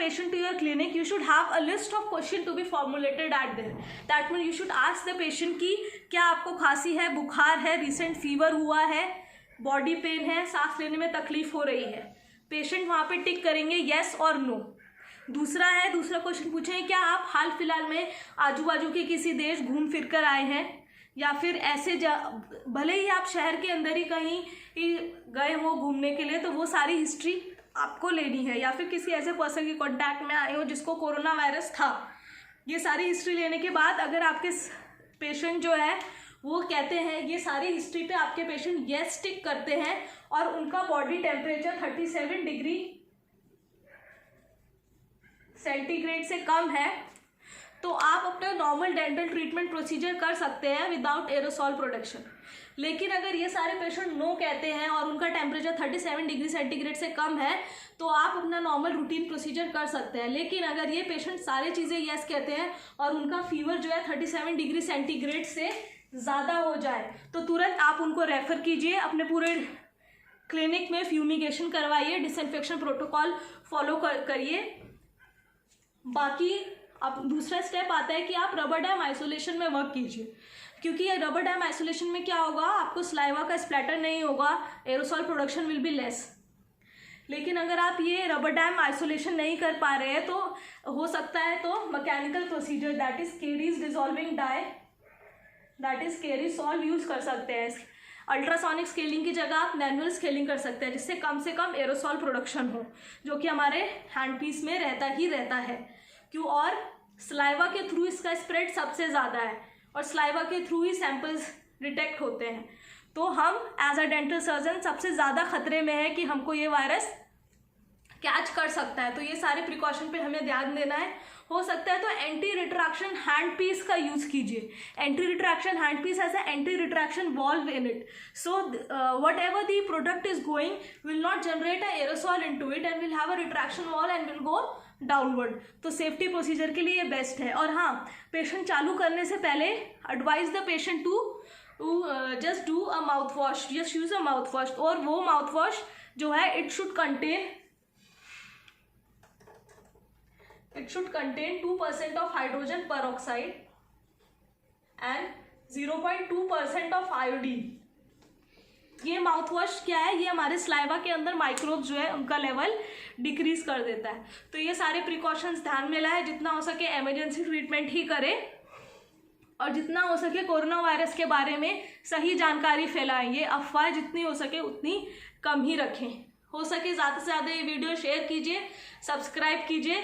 patient to your clinic, you should have a list of question to be formulated at there. That means you should ask the patient कि क्या आपको खांसी है, बुखार है, recent fever हुआ है, बॉडी पेन है, सांस लेने में तकलीफ हो रही है. पेशेंट वहाँ पे टिक करेंगे येस और नो. दूसरा क्वेश्चन पूछेंगे क्या आप हाल फिलहाल में आजू बाजू के किसी देश घूम फिर कर आए हैं, या फिर ऐसे भले ही आप शहर के अंदर ही कहीं गए हो घूमने के लिए, तो वो सारी हिस्ट्री आपको लेनी है. या फिर किसी ऐसे पर्सन के कॉन्टैक्ट में आए हो जिसको कोरोना वायरस था. ये सारी हिस्ट्री लेने के बाद अगर आपके पेशेंट जो है वो कहते हैं, ये सारी हिस्ट्री पे आपके पेशेंट येस टिक करते हैं और उनका बॉडी टेम्परेचर 37 डिग्री सेंटीग्रेड से कम है, तो आप अपना नॉर्मल डेंटल ट्रीटमेंट प्रोसीजर कर सकते हैं विदाउट एरोसॉल प्रोडक्शन. लेकिन अगर ये सारे पेशेंट नो कहते हैं और उनका टेम्परेचर 37 डिग्री सेंटीग्रेड से कम है, तो आप अपना नॉर्मल रूटीन प्रोसीजर कर सकते हैं. लेकिन अगर ये पेशेंट सारी चीज़ें येस कहते हैं और उनका फीवर जो है 37 डिग्री सेंटीग्रेड से ज़्यादा हो जाए, तो तुरंत आप उनको रेफ़र कीजिए, अपने पूरे क्लिनिक में फ्यूमिगेशन करवाइए, डिसइंफेक्शन प्रोटोकॉल फॉलो करिए. बाकी अब दूसरा स्टेप आता है कि आप रबर डैम आइसोलेशन में वर्क कीजिए, क्योंकि ये रबर डैम आइसोलेशन में क्या होगा, आपको सलाइवा का स्प्लैटर नहीं होगा, aerosol production will be less. लेकिन अगर आप ये रबर डैम आइसोलेशन नहीं कर पा रहे हैं, तो हो सकता है तो mechanical procedure that is caries dissolving dye, that is caries solve use कर सकते हैं. अल्ट्रासोनिक स्केलिंग की जगह आप मैनुअल स्केलिंग कर सकते हैं, जिससे कम से कम एरोसॉल प्रोडक्शन हो, जो कि हमारे हैंड पीस में रहता है. क्यों? और सलाइवा के थ्रू इसका स्प्रेड सबसे ज़्यादा है और सलाइवा के थ्रू ही सैंपल्स डिटेक्ट होते हैं. तो हम एज अ डेंटल सर्जन सबसे ज़्यादा खतरे में है कि हमको ये वायरस कैच कर सकता है. तो ये सारे प्रिकॉशन पे हमें ध्यान देना है. हो सकता है तो एंटी रिट्रैक्शन हैंड पीस का यूज़ कीजिए. Anti retraction hand piece has a anti retraction valve in it, so whatever the product is going will not generate a aerosol into it and will have a retraction valve and will go downward. तो safety procedure के लिए ये best है. और हाँ, patient चालू करने से पहले advise the patient to just do a mouth wash, just use a mouth wash. और वो माउथ वॉश जो है it should contain 2% of hydrogen peroxide and 0.2% of iodine. ये माउथ वॉश क्या है, ये हमारे स्लाइवा के अंदर माइक्रोब्स जो है उनका लेवल डिक्रीज कर देता है. तो ये सारे प्रिकॉशंस ध्यान में लाए, जितना हो सके इमरजेंसी ट्रीटमेंट ही करें और जितना हो सके कोरोना वायरस के बारे में सही जानकारी फैलाएं. ये अफवाह जितनी हो सके उतनी कम ही रखें. हो सके ज़्यादा से ज़्यादा ये वीडियो शेयर कीजिए, सब्सक्राइब कीजिए.